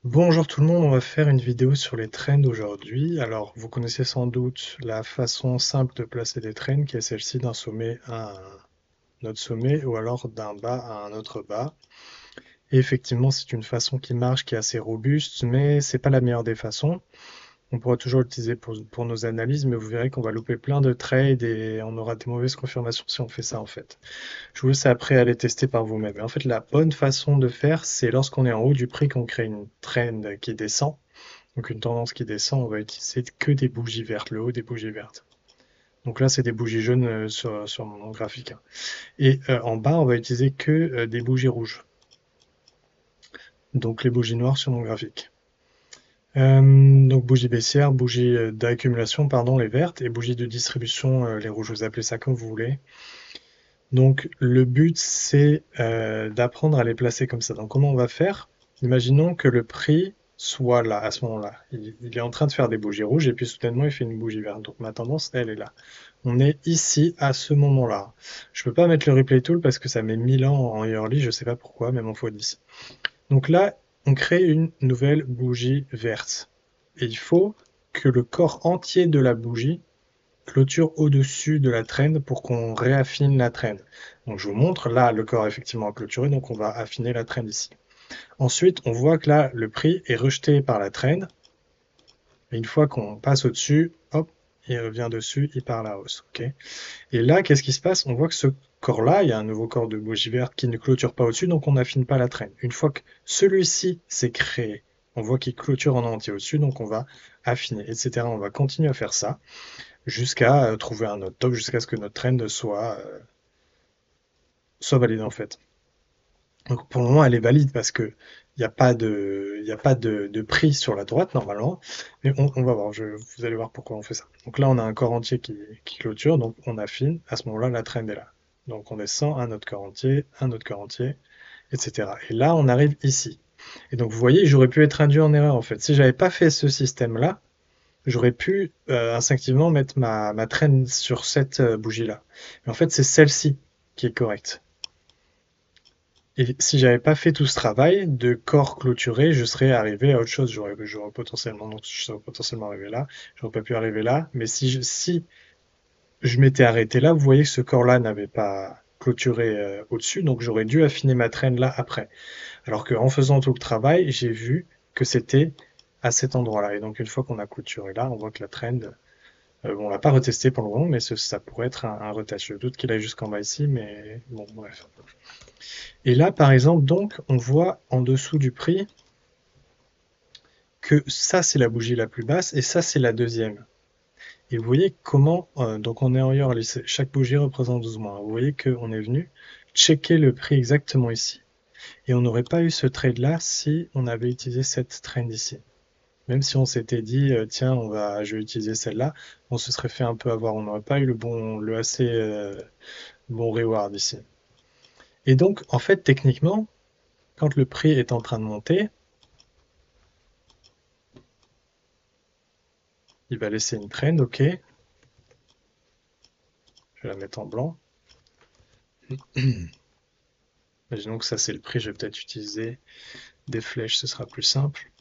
Bonjour tout le monde, on va faire une vidéo sur les trends aujourd'hui. Alors, vous connaissez sans doute la façon simple de placer des trends, qui est celle-ci d'un sommet à un autre sommet, ou alors d'un bas à un autre bas. Et effectivement, c'est une façon qui marche, qui est assez robuste, mais c'est pas la meilleure des façons. On pourra toujours l'utiliser pour nos analyses, mais vous verrez qu'on va louper plein de trades et on aura des mauvaises confirmations si on fait ça en fait. Je vous laisse après aller tester par vous-même. Et en fait, la bonne façon de faire, c'est lorsqu'on est en haut du prix qu'on crée une trend qui descend. Donc une tendance qui descend, on va utiliser que des bougies vertes, le haut des bougies vertes. Donc là, c'est des bougies jaunes sur mon graphique, hein. Et en bas, on va utiliser que des bougies rouges. Donc les bougies noires sur mon graphique. Donc bougie baissière, bougie d'accumulation, pardon, les vertes, et bougie de distribution, les rouges. Vous appelez ça comme vous voulez. Donc le but, c'est d'apprendre à les placer comme ça. Donc comment on va faire? Imaginons que le prix soit là, à ce moment-là. Il est en train de faire des bougies rouges et puis soudainement il fait une bougie verte. Donc ma tendance, elle est là. On est ici à ce moment-là. Je peux pas mettre le replay tool parce que ça met 1000 ans en early, je sais pas pourquoi, même en x10. Donc là, on crée une nouvelle bougie verte. Et il faut que le corps entier de la bougie clôture au-dessus de la trend pour qu'on réaffine la trend. Donc je vous montre, là le corps est effectivement clôturé, donc on va affiner la trend ici. Ensuite, on voit que là le prix est rejeté par la trend, et une fois qu'on passe au-dessus, hop, il revient dessus, il part à la hausse. Okay, et là, qu'est-ce qui se passe? On voit que ce corps-là, il y a un nouveau corps de bougie verte qui ne clôture pas au-dessus, donc on n'affine pas la trend. Une fois que celui-ci s'est créé, on voit qu'il clôture en entier au-dessus, donc on va affiner, etc. On va continuer à faire ça jusqu'à trouver un autre top, jusqu'à ce que notre trend soit valide en fait. Donc pour le moment, elle est valide parce que il y a pas de prix sur la droite normalement, mais on va voir, vous allez voir pourquoi on fait ça. Donc là, on a un corps entier qui clôture, donc on affine, à ce moment-là, la trend est là. Donc on descend un autre corps entier, etc. Et là, on arrive ici. Et donc vous voyez, j'aurais pu être induit en erreur en fait. Si j'avais pas fait ce système-là, j'aurais pu instinctivement mettre ma traîne sur cette bougie-là. Mais en fait, c'est celle-ci qui est correcte. Et si j'avais pas fait tout ce travail de corps clôturé, je serais arrivé à autre chose. J'aurais potentiellement, donc je serais potentiellement arrivé là. J'aurais pas pu arriver là. Mais si je m'étais arrêté là, vous voyez que ce corps-là n'avait pas clôturé au-dessus, donc j'aurais dû affiner ma traîne là après. Alors qu'en faisant tout le travail, j'ai vu que c'était à cet endroit-là. Et donc une fois qu'on a clôturé là, on voit que la trend, bon, on l'a pas retesté pour le moment, mais ça pourrait être un retest. Je doute qu'il aille jusqu'en bas ici, mais bon, bref. Et là, par exemple, donc, on voit en dessous du prix que ça, c'est la bougie la plus basse et ça, c'est la deuxième. Et vous voyez comment, donc on est en yearly, chaque bougie représente 12 mois. Vous voyez qu'on est venu checker le prix exactement ici. Et on n'aurait pas eu ce trade-là si on avait utilisé cette trend ici. Même si on s'était dit, tiens, je vais utiliser celle-là, on se serait fait un peu avoir. On n'aurait pas eu le assez bon reward ici. Et donc, en fait, techniquement, quand le prix est en train de monter, il va laisser une trend, ok. Je vais la mettre en blanc. Imaginons que ça c'est le prix, je vais peut-être utiliser des flèches, ce sera plus simple.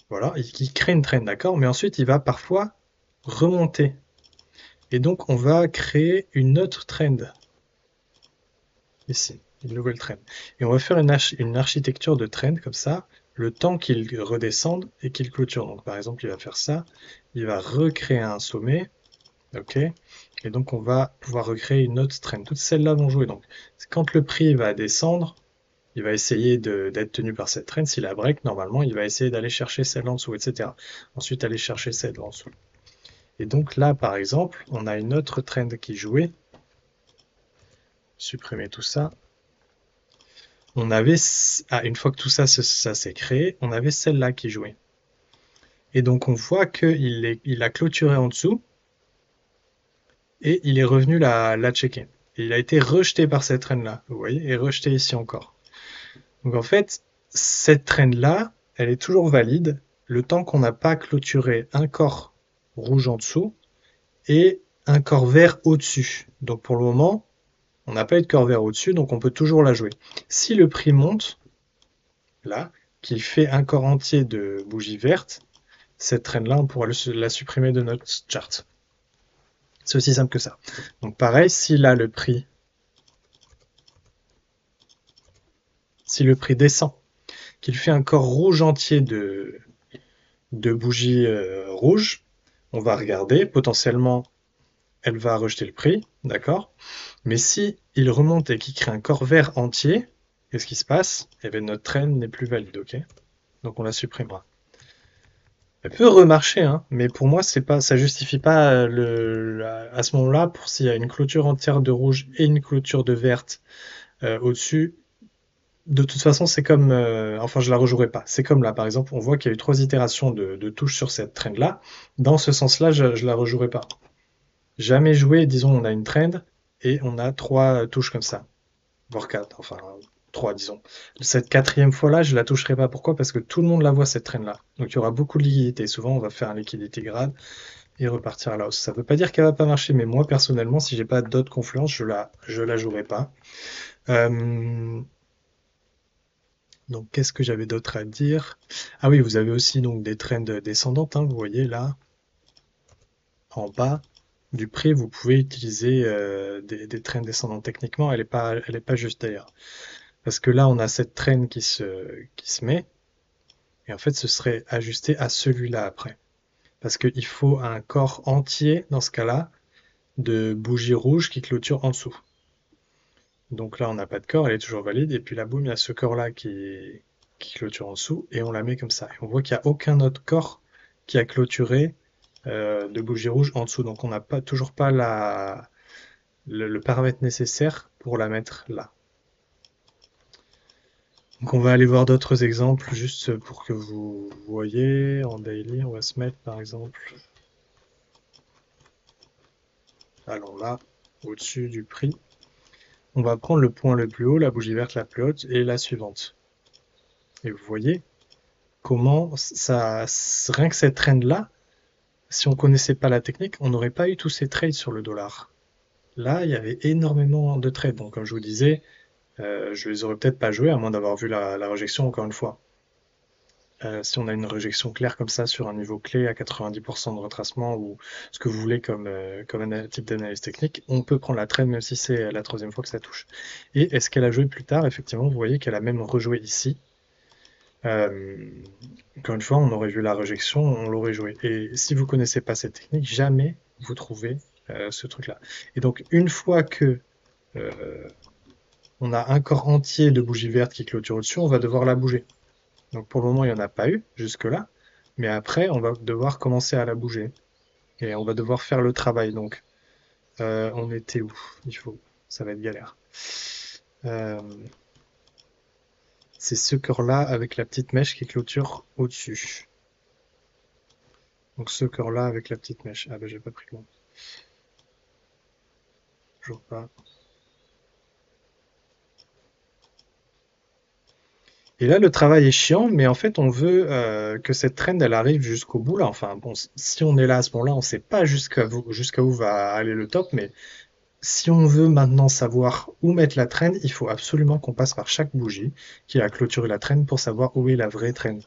Voilà, il crée une trend, d'accord, mais ensuite il va parfois remonter. Et donc on va créer une autre trend, ici, une nouvelle trend. Et on va faire une architecture de trend comme ça, le temps qu'il redescende et qu'il clôture. Donc par exemple, il va faire ça, il va recréer un sommet, ok, et donc on va pouvoir recréer une autre trend. Toutes celles-là vont jouer. Donc quand le prix va descendre, il va essayer d'être tenu par cette trend. S'il a break, normalement, il va essayer d'aller chercher celle en dessous, etc. Ensuite, aller chercher celle en dessous. Et donc là, par exemple, on a une autre trend qui jouait. Supprimer tout ça. On avait, une fois que tout ça, ça s'est créé, on avait celle-là qui jouait. Et donc on voit qu'il a clôturé en dessous et il est revenu la checker. Et il a été rejeté par cette trend-là, vous voyez, et rejeté ici encore. Donc en fait, cette trend-là, elle est toujours valide le temps qu'on n'a pas clôturé un corps rouge en dessous et un corps vert au-dessus. Donc pour le moment, on n'a pas eu de corps vert au-dessus, donc on peut toujours la jouer. Si le prix monte, là, qui fait un corps entier de bougies vertes, cette trend-là, on pourra la supprimer de notre chart. C'est aussi simple que ça. Donc pareil, si là si le prix descend, qu'il fait un corps rouge entier de bougies rouges, on va regarder, potentiellement elle va rejeter le prix, d'accord? Mais si il remonte et qu'il crée un corps vert entier, qu'est-ce qui se passe? Eh bien notre trend n'est plus valide, ok? Donc on la supprimera. Elle peut remarcher, hein, mais pour moi, c'est pas, ça justifie pas à ce moment-là, pour s'il y a une clôture entière de rouge et une clôture de verte au-dessus. De toute façon, c'est comme, enfin, je la rejouerai pas. C'est comme là, par exemple, on voit qu'il y a eu 3 itérations de touches sur cette trend-là. Dans ce sens-là, je la rejouerai pas. Jamais joué, disons, on a une trend et on a 3 touches comme ça, voire 4, enfin 3, disons. Cette quatrième fois-là, je la toucherai pas. Pourquoi? Parce que tout le monde la voit, cette trend-là. Donc il y aura beaucoup de liquidité. Souvent, on va faire un liquidity grade et repartir à la hausse. Ça veut pas dire qu'elle va pas marcher, mais moi, personnellement, si j'ai pas d'autres confluences, je la jouerai pas. Euh, Donc, qu'est-ce que j'avais d'autre à dire? Ah oui, vous avez aussi donc des trends descendantes, hein, vous voyez là, en bas du prix, vous pouvez utiliser des trends descendantes. Techniquement, elle est pas juste d'ailleurs. Parce que là, on a cette trend qui se met, et en fait, ce serait ajusté à celui-là après. Parce qu'il faut un corps entier, dans ce cas-là, de bougies rouges qui clôture en dessous. Donc là, on n'a pas de corps, elle est toujours valide, et puis là, boum, il y a ce corps-là qui clôture en dessous, et on la met comme ça. Et on voit qu'il n'y a aucun autre corps qui a clôturé de bougie rouge en dessous. Donc on n'a pas, toujours pas le paramètre nécessaire pour la mettre là. Donc on va aller voir d'autres exemples juste pour que vous voyez. En daily, on va se mettre par exemple, allons là, au-dessus du prix. On va prendre le point le plus haut, la bougie verte la plus haute et la suivante. Et vous voyez comment ça, rien que cette trend là, si on connaissait pas la technique, on n'aurait pas eu tous ces trades sur le dollar. Là, il y avait énormément de trades. Donc, comme je vous disais, je les aurais peut-être pas joués, à moins d'avoir vu la rejection encore une fois. Si on a une rejection claire comme ça sur un niveau clé à 90% de retracement ou ce que vous voulez comme type d'analyse technique, on peut prendre la trend même si c'est la troisième fois que ça touche. Et est-ce qu'elle a joué plus tard? Effectivement, vous voyez qu'elle a même rejoué ici. Encore une fois, on aurait vu la rejection, on l'aurait joué. Et si vous connaissez pas cette technique, jamais vous trouvez ce truc-là. Et donc, une fois que on a un corps entier de bougies vertes qui clôture au-dessus, on va devoir la bouger. Donc pour le moment, il n'y en a pas eu jusque-là, mais après, on va devoir commencer à la bouger. Et on va devoir faire le travail. Donc, on était où? Ça va être galère. Euh, c'est ce corps-là avec la petite mèche qui clôture au-dessus. Donc ce corps-là avec la petite mèche. Ah ben j'ai pas pris le nom. Toujours pas. Et là, le travail est chiant, mais en fait, on veut que cette trend, elle arrive jusqu'au bout là. Enfin, bon, si on est là à ce moment-là, on ne sait pas jusqu'à où va aller le top, mais si on veut maintenant savoir où mettre la trend, il faut absolument qu'on passe par chaque bougie qui a clôturé la trend pour savoir où est la vraie trend.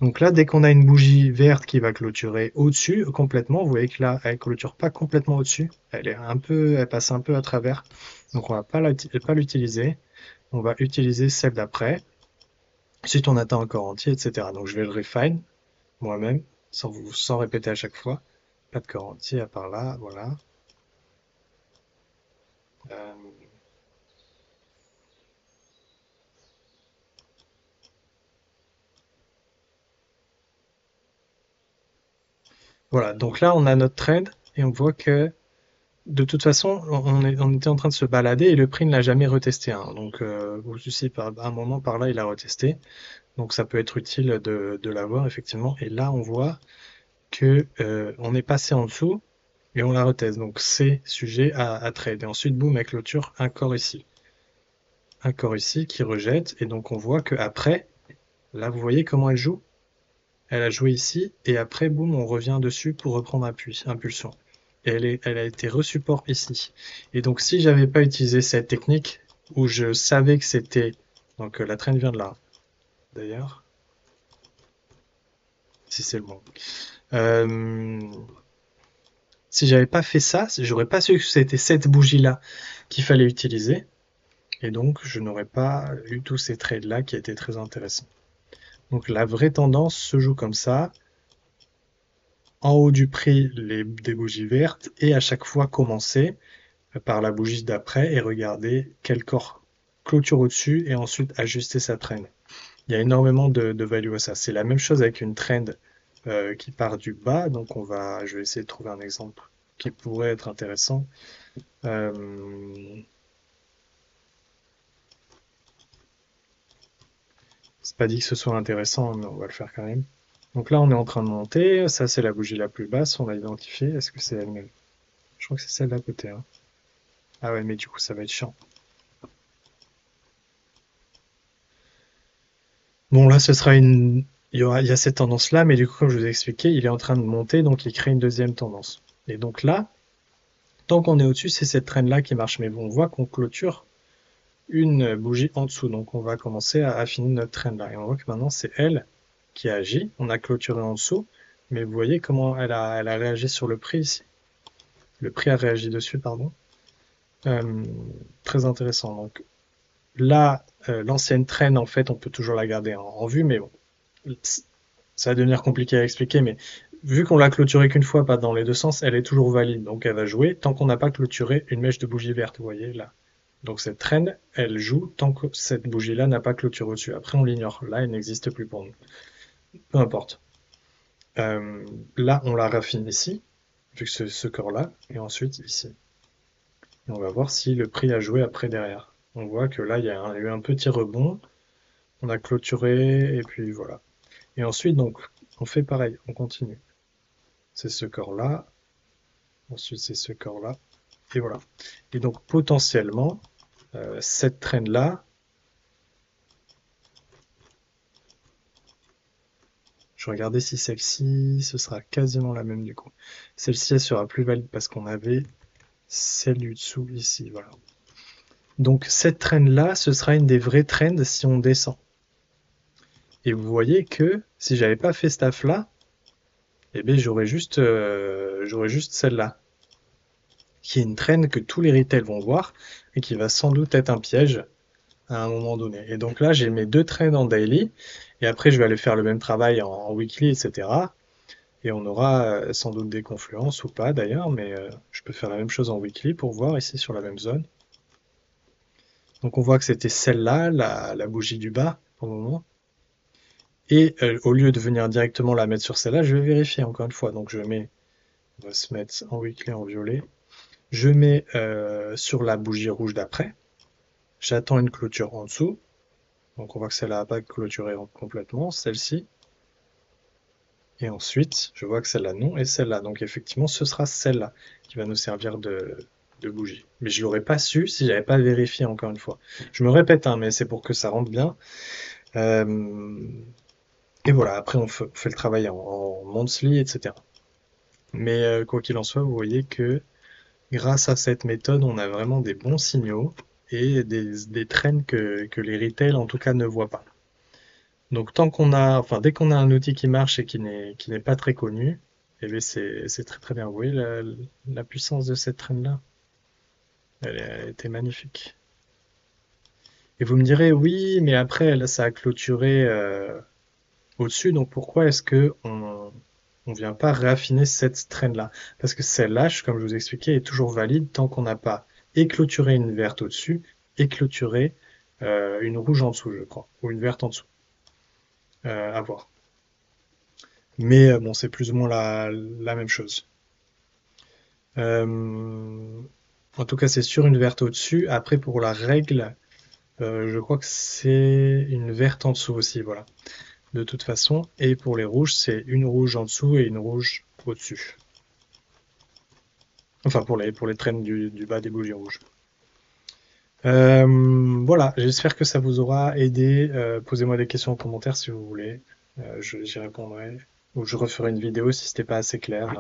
Donc là, dès qu'on a une bougie verte qui va clôturer au-dessus complètement, vous voyez que là, elle clôture pas complètement au-dessus, elle passe un peu à travers. Donc on va pas l'utiliser, on va utiliser celle d'après. Ensuite, on attend un corps entier, etc. Donc je vais le refine moi-même, sans répéter à chaque fois. Pas de corps entier à part là, voilà. Euh, voilà, donc là on a notre trade et on voit que de toute façon on était en train de se balader et le prix ne l'a jamais retesté, hein. Donc aussi à un moment par là il a retesté. Donc ça peut être utile de l'avoir effectivement. Et là on voit que on est passé en dessous et on la reteste. Donc c'est sujet à trade. Et ensuite boum, elle clôture un corps ici. Un corps ici qui rejette. Et donc on voit que après, là vous voyez comment elle joue? Elle a joué ici et après boum, on revient dessus pour reprendre impulsion. Et elle a été resupport ici. Et donc si j'avais pas utilisé cette technique où je savais que c'était, donc la trend vient de là, d'ailleurs. Si c'est le bon. Euh, Si j'avais pas fait ça, j'aurais pas su que c'était cette bougie-là qu'il fallait utiliser. Et donc, je n'aurais pas eu tous ces trades-là qui étaient très intéressants. Donc, la vraie tendance se joue comme ça. En haut du prix, des bougies vertes. Et à chaque fois, commencer par la bougie d'après et regarder quel corps clôture au-dessus et ensuite ajuster sa trend. Il y a énormément de value à ça. C'est la même chose avec une trend qui part du bas. Donc, je vais essayer de trouver un exemple qui pourrait être intéressant. Euh, c'est pas dit que ce soit intéressant, mais on va le faire quand même. Donc là, on est en train de monter. Ça, c'est la bougie la plus basse. On l'a identifiée. Est-ce que c'est elle-même? Je crois que c'est celle d'à côté, hein. Ah ouais, mais du coup, ça va être chiant. Bon, là, ce sera une. Il y a cette tendance-là, mais du coup, comme je vous ai expliqué, il est en train de monter, donc il crée une deuxième tendance. Et donc là, tant qu'on est au-dessus, c'est cette traîne-là qui marche. Mais bon, on voit qu'on clôture une bougie en dessous. Donc on va commencer à affiner notre traîne-là. Et on voit que maintenant, c'est elle qui agit. On a clôturé en dessous, mais vous voyez comment elle a réagi sur le prix ici. Le prix a réagi dessus, pardon. Euh, Très intéressant. Donc là, l'ancienne traîne, en fait, on peut toujours la garder en vue, mais bon, ça va devenir compliqué à expliquer, mais vu qu'on l'a clôturée qu'une fois, pas dans les deux sens, elle est toujours valide, donc elle va jouer tant qu'on n'a pas clôturé une mèche de bougie verte, vous voyez là. Donc cette traîne, elle joue tant que cette bougie-là n'a pas clôturé au-dessus. Après, on l'ignore. Là, elle n'existe plus pour nous. Peu importe. Là, on la raffine ici, vu que c'est ce corps-là, et ensuite ici. Et on va voir si le prix a joué après derrière. On voit que là, il y a eu un petit rebond. On a clôturé, et puis voilà. Et ensuite, donc, on fait pareil, on continue. C'est ce corps-là, ensuite c'est ce corps-là, et voilà. Et donc potentiellement, cette traîne-là, je regardais si celle-ci, ce sera quasiment la même du coup. Celle-ci, elle sera plus valide parce qu'on avait celle du dessous ici, voilà. Donc cette traîne-là, ce sera une des vraies traînes si on descend. Et vous voyez que si j'avais pas fait ce taf-là, eh bien j'aurais juste celle-là, qui est une traîne que tous les retails vont voir et qui va sans doute être un piège à un moment donné. Et donc là, j'ai mes deux trades en daily, et après je vais aller faire le même travail en weekly, etc. Et on aura sans doute des confluences ou pas d'ailleurs, mais je peux faire la même chose en weekly pour voir ici sur la même zone. Donc on voit que c'était celle-là, la bougie du bas pour le moment. Et au lieu de venir directement la mettre sur celle-là, je vais vérifier encore une fois. Donc on va se mettre en weekly en violet. Je mets sur la bougie rouge d'après. J'attends une clôture en dessous. Donc on voit que celle-là n'a pas clôturé complètement, celle-ci. Et ensuite, je vois que celle-là non, et celle-là. Donc effectivement, ce sera celle-là qui va nous servir de bougie. Mais je l'aurais pas su si j'avais pas vérifié encore une fois. Je me répète, hein, mais c'est pour que ça rentre bien. Et voilà, après on fait le travail en monthly, etc. Mais quoi qu'il en soit, vous voyez que grâce à cette méthode, on a vraiment des bons signaux et des trends que les retails en tout cas ne voient pas. Donc enfin dès qu'on a un outil qui marche et qui n'est pas très connu, eh bien c'est très très bien. Vous voyez la puissance de cette trend-là, elle était magnifique. Et vous me direz oui, mais après là ça a clôturé au-dessus, donc pourquoi est-ce que on vient pas raffiner cette trend-là? Parce que celle-là, comme je vous expliquais, est toujours valide tant qu'on n'a pas et clôturé une verte au-dessus et clôturé une rouge en dessous, je crois, ou une verte en dessous. À voir. Mais bon, c'est plus ou moins la même chose. En tout cas, c'est sur une verte au-dessus. Après, pour la règle, je crois que c'est une verte en dessous aussi, voilà. De toute façon. Et pour les rouges, c'est une rouge en dessous et une rouge au-dessus. Enfin, pour les traînes du bas des bougies rouges. Voilà, j'espère que ça vous aura aidé. Posez-moi des questions en commentaire si vous voulez. J'y répondrai. Ou je referai une vidéo si c'était pas assez clair.